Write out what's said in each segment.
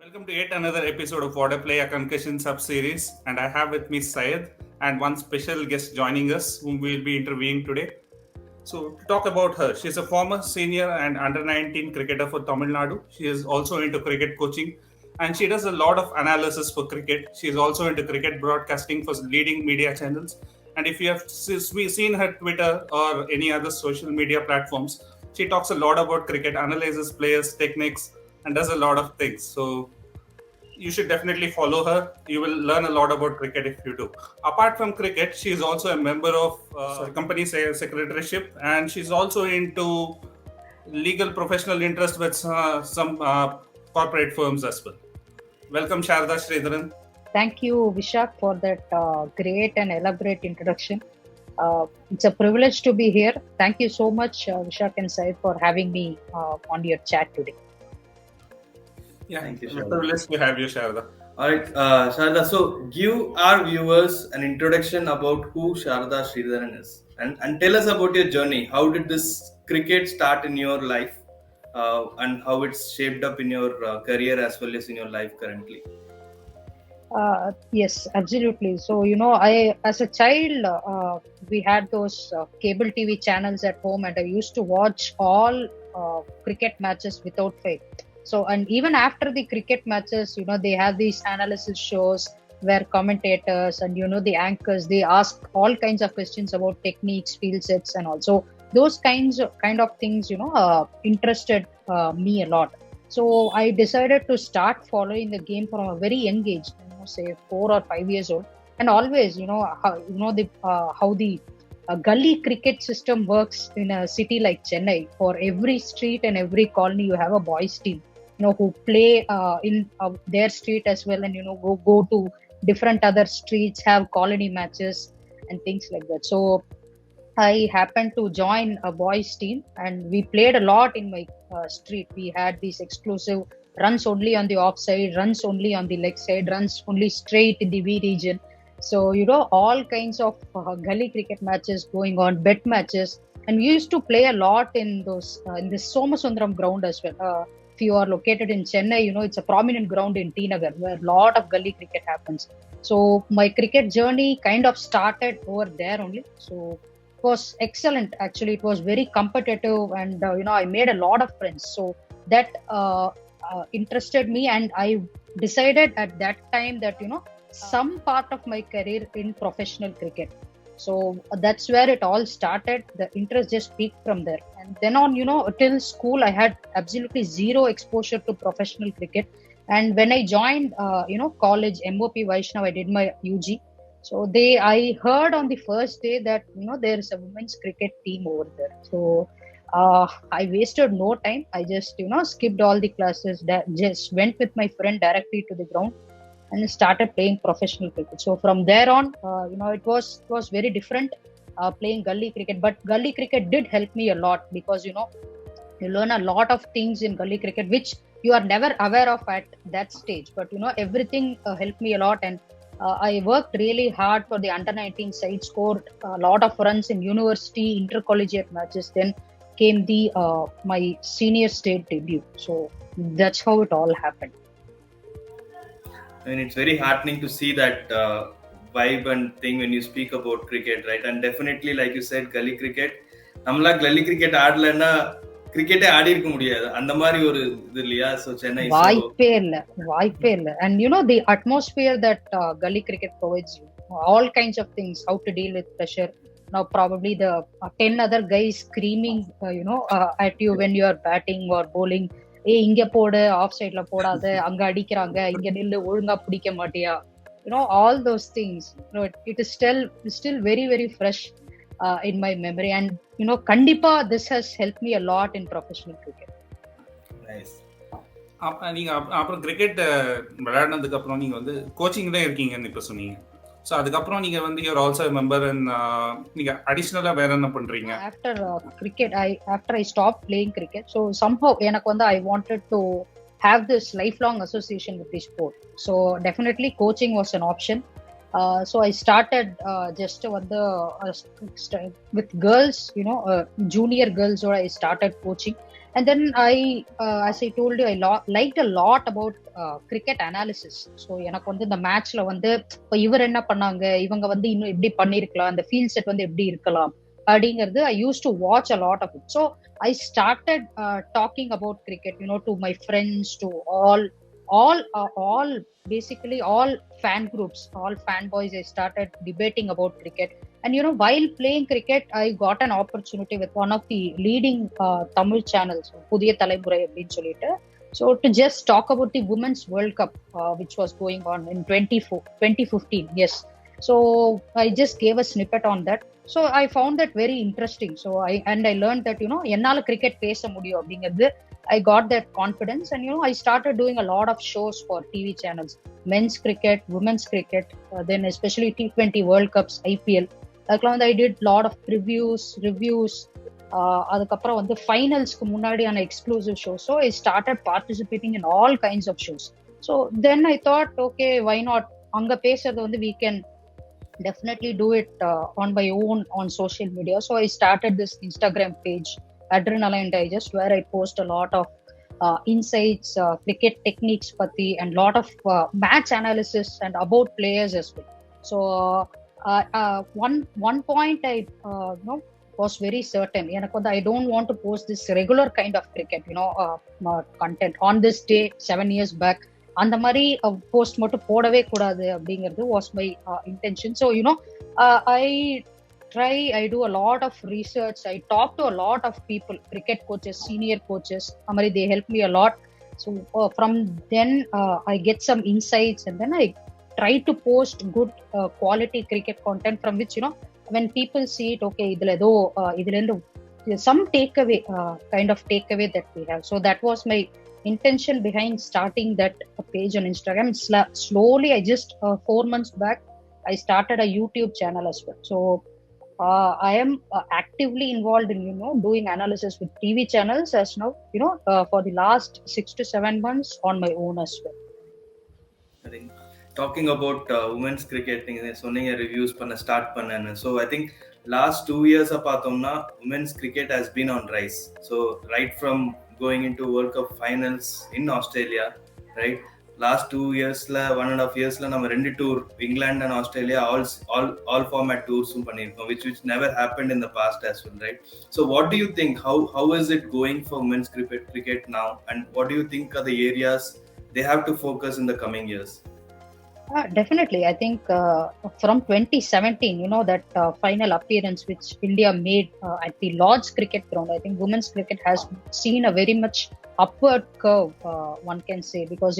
Welcome to yet another episode of Water Play, a concussion sub series. And I have with me Syed and one special guest joining us, whom we'll be interviewing today. So, to talk about her, she's a former senior and under 19 cricketer for Tamil Nadu. She is also into cricket coaching and she does a lot of analysis for cricket. She is also into cricket broadcasting for leading media channels. And if you have seen her Twitter or any other social media platforms, she talks a lot about cricket, analyzes players, techniques, and does a lot of things. So, you should definitely follow her. You will learn a lot about cricket if you do. Apart from cricket, she is also a member of company secretaryship, and she's also into legal professional interest with some corporate firms as well. Welcome, Sharda Sridharan. Thank you, Vishak, for that great and elaborate introduction. It's a privilege to be here. Thank you so much, Vishak and Syed, for having me on your chat today. Yeah, thank you. It's a privilege to have you, Sharda. All right, Sharda. So, give our viewers an introduction about who Sharda Sridharan is, and tell us about your journey. How did this cricket start in your life, and how it's shaped up in your career as well as in your life currently? Yes, absolutely. So, as a child, we had those cable TV channels at home, and I used to watch all cricket matches without fail. So, and even after the cricket matches, they have these analysis shows where commentators and, the anchors, they ask all kinds of questions about techniques, field sets, and also those kind of things, interested me a lot. So I decided to start following the game from a very young age, say 4 or 5 years old, and always, how the gully cricket system works in a city like Chennai. For every street and every colony, you have a boys team, who play in their street as well, and go to different other streets, have colony matches and things like that. So I happened to join a boys team, and we played a lot in my street. We had these exclusive runs only on the offside, runs only on the leg side, runs only straight in the V region. So, all kinds of gully cricket matches going on, bet matches. And we used to play a lot in those in this Somasundaram ground as well. If you are located in Chennai, it's a prominent ground in T Nagar where a lot of gully cricket happens. So my cricket journey kind of started over there only. So it was excellent. Actually, it was very competitive, and I made a lot of friends. So that interested me, and I decided at that time that some part of my career in professional cricket. So that's where it all started. The interest just peaked from there, and then on, till school, I had absolutely zero exposure to professional cricket. And when I joined, college, MOP Vaishnav, I did my UG. So I heard on the first day that there is a women's cricket team over there. So I wasted no time. I just skipped all the classes. That just went with my friend directly to the ground and started playing professional cricket. So from there on, it was very different playing gully cricket. But gully cricket did help me a lot because you learn a lot of things in gully cricket which you are never aware of at that stage. But everything helped me a lot, and I worked really hard for the under 19 side, scored a lot of runs in university intercollegiate matches. Then came the my senior state debut. So that's how it all happened. And it's very heartening to see that vibe and thing when you speak about cricket, right? And definitely, like you said, gully cricket. நம்மளா gully cricket ஆடலன்னா கிரிக்கெட்டே ஆடி இருக்க முடியாது அந்த மாதிரி ஒரு இது இல்லையா? So Chennai வாய்ப்பே இல்ல. And the atmosphere that gully cricket provides you, all kinds of things, how to deal with pressure. Now probably the 10 other guys screaming at you when you are batting or bowling. இங்க போடு, of சைட்ல போடாத, அங்க அடிக்கிறாங்க, இங்க நில்லு, ஒழுங்கா பிடிக்க மாட்டியா, all those things. It is still very very fresh in my memory, and kandipa this has helped me a lot in professional cricket. Nice. நீங்க அப்புறம் கிரிக்கெட் விளையாடினதுக்கு அப்புறம் நீங்க வந்து கோச்சிங்ல இருக்கீங்கன்னு இப்ப சொன்னீங்க. ஸோ அதுக்கப்புறம் நீங்க வந்து யூர் ஆல்சோ மெம்பர் அண்ட் நீங்க அடிஷ்னலா வேற என்ன பண்றீங்க? After cricket after I stopped playing cricket, so somehow எனக்கு வந்து I wanted to have this lifelong association with the sport. So definitely coaching was an option. So I started just with girls, junior girls, or I started coaching. And then as I told you, I liked a lot about cricket analysis. So எனக்கு வந்து இந்த மேட்ச்ல வந்து இப்போ இவர் என்ன பண்ணாங்க, இவங்க வந்து இன்னும் எப்படி பண்ணிருக்கலாம், அந்த ஃபீல்ட் செட் வந்து எப்படி இருக்கலாம் அப்படிங்கிறது I used to watch a lot of it. So I started talking about cricket, to my friends, to all basically all fan groups, all fanboys. I started debating about cricket. And while playing cricket, I got an opportunity with one of the leading Tamil channels, Pudhiya Thalaimurai அப்படினு சொல்லிட்டு. So to just talk about the Women's World Cup, which was going on in 2015, yes. So I just gave a snippet on that. So I found that very interesting. So I learned that என்னால cricket பேச முடியும் அப்படிங்கிறது. I got that confidence, and I started doing a lot of shows for TV channels, men's cricket, women's cricket, then especially T20 World Cups, IPL. I did a lot of reviews. அதுக்கப்புறம் வந்து ஃபைனல்ஸ்க்கு முன்னாடியான exclusive show. So I started participating in all kinds of shows. So then I thought, okay, why not, அங்கே பேசுறது வந்து we can definitely do it on my own on social media. So I started this Instagram page, Adrenaline Digest, where I post a lot of insights, cricket techniques pati, and lot of match analysis and about players as well. So one point I was very certain, I don't want to post this regular kind of cricket content on this day 7 years back. அந்த மாதிரி post மட்டும் போடவே கூடாது அப்படிங்கிறது was my intention. So I do a lot of research. I talk to a lot of people, cricket coaches, senior coaches. They help me a lot. So from then I get some insights, and then I try to post good quality cricket content from which when people see it, okay, idile some takeaway, kind of takeaway that we have. So that was my intention behind starting that page on Instagram. Slowly, I just 4 months back, I started a YouTube channel as well. So I am actively involved in doing analysis with TV channels as now for the last 6 to 7 months on my own as well. I think talking about women's cricket, நீங்க சொன்னீங்க reviews பண்ண start பண்ணேன்னு. So I think last 2 years பார்த்தோம்னா women's cricket has been on rise. So right from going into World Cup finals in Australia, right? Last 2 yearsல 1.5 yearsல நம்ம 2 tour, England and Australia, all format tours பண்ணிருக்கோம், which never happened in the past as well, right? So what do you think, how is it going for women's cricket now, and what do you think are the areas they have to focus in the coming years? Definitely. I think from 2017, that final appearance which India made at the Lord's Cricket Ground, I think women's cricket has seen a very much upward curve, one can say, because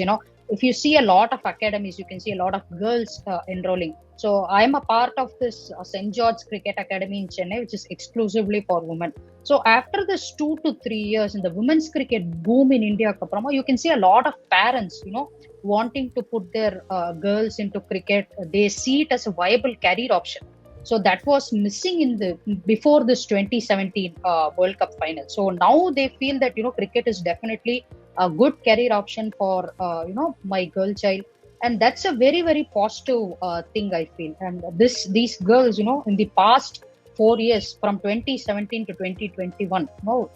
if you see a lot of academies, you can see a lot of girls enrolling. So I am a part of this St. George Cricket Academy in Chennai, which is exclusively for women. So after this 2 to 3 years in the women's cricket boom in India, you can see a lot of parents, wanting to put their girls into cricket. They see it as a viable career option. So that was missing before this 2017 World Cup final. So now they feel that cricket is definitely a good career option for my girl child, and that's a very, very positive thing, I feel. And these girls, in the past 4 years, from 2017 to 2021,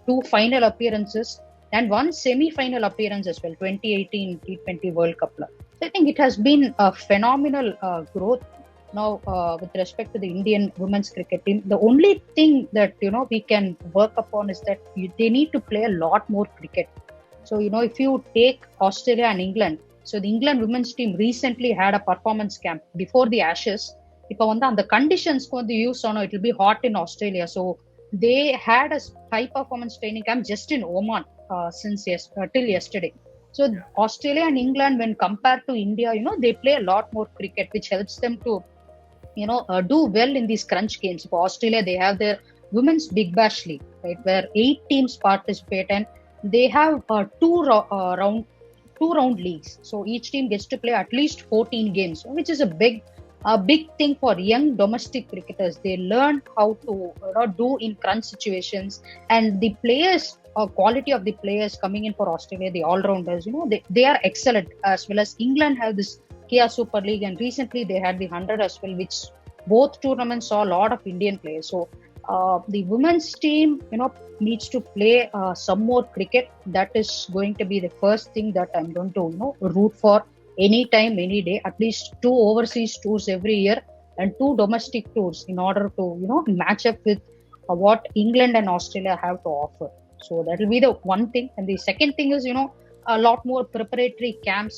2 final appearances and 1 semi-final appearance as well, 2018 T20 World Cup. So I think it has been a phenomenal growth now with respect to the Indian women's cricket team. The only thing that we can work upon is that they need to play a lot more cricket. So if you take Australia and England, so the England women's team recently had a performance camp before the Ashes. இப்போ வந்து அந்த கண்டிஷன்ஸ்க்கு வந்து use ஆனோம், it will be hot in Australia. So they had a high performance training camp just in Oman till yesterday. So Australia and England, when compared to India, they play a lot more cricket, which helps them to do well in these crunch games. For Australia, they have their women's Big Bash League, right, where 8 teams participate, and they have two round leagues. So each team gets to play at least 14 games, which is a big thing for young domestic cricketers. They learn how to do in crunch situations, and the players, quality of the players coming in for Australia, the all-rounders, they are excellent. As well as England have this Kia Super League, and recently they had the 100 as well, which both tournaments saw a lot of Indian players. So the women's team, needs to play some more cricket. That is going to be the first thing that I'm going to, root for any time, any day. At least 2 overseas tours every year and 2 domestic tours in order to, match up with what England and Australia have to offer. So that will be the one thing. And the second thing is, a lot more preparatory camps,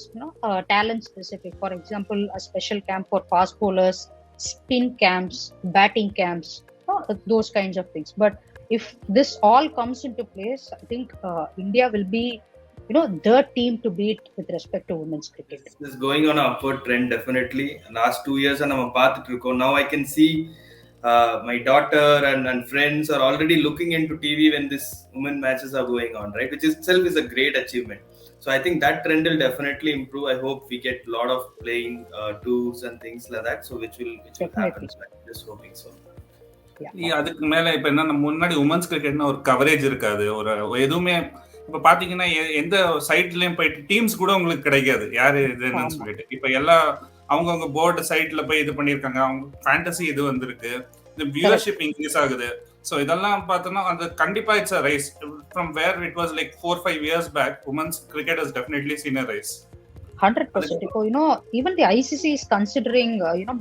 talent specific. For example, a special camp for fast bowlers, spin camps, batting camps, those kinds of things. But if this all comes into place, I think India will be, the team to beat with respect to women's cricket. This is going on an upward trend, definitely. Last 2 years, and now I can see my daughter and friends are already looking into TV when this women matches are going on, right? Which itself is a great achievement. So I think that trend will definitely improve. I hope we get a lot of playing tours and things like that. So which will happen. So I'm just hoping so. அதுக்கு மேல இப்ப என்ன, முன்னாடி women's கிரிக்கெட்னா ஒரு coverage இருக்காது, ஒரு எதுவுமே. இப்ப பாத்தீங்கன்னா எந்த சைட்லயும் போயிட்டு டீம்ஸ் கூட உங்களுக்கு கிடைக்காது, யாரு இதுன்னு சொல்லிட்டு. இப்ப எல்லா அவங்கவுங்க போர்டு சைட்ல போய் இது பண்ணிருக்காங்க, அவங்க ஃபேண்டசி இது வந்திருக்கு, இந்த வியூவர்ஷிப் இன்க்ரீஸ் ஆகுது. ஸோ இதெல்லாம் பார்த்தோம்னா அந்த கண்டிப்பா it's a rise from where it was like 4-5 years back. Women's cricket has definitely seen a rise. 100%. Even the ICC is considering,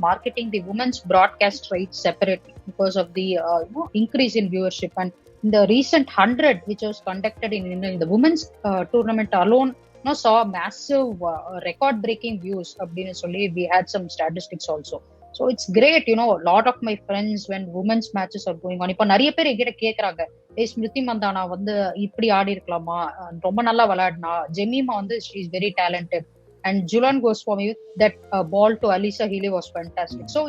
marketing the women's broadcast rights separately because of the, increase in viewership. And in the recent 100, which was conducted in the women's tournament alone, saw massive record-breaking views. We had some statistics also. So it's great, a lot of my friends, when women's matches are going on, இப்போ நிறைய பேர் என்கிட்ட கேக்குறாங்க, ஸ்மிருதி மந்தானா வந்து இப்படி ஆடி இருக்கலாமா, ரொம்ப நல்லா விளையாடினா, ஜெமீமா வந்து she is very talented, and Jhulan Goswami, that ball to Alisa Healy was fantastic. So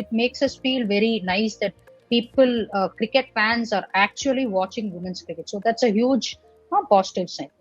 it makes us feel very nice that people, cricket fans, are actually watching women's cricket. So that's a huge positive sign.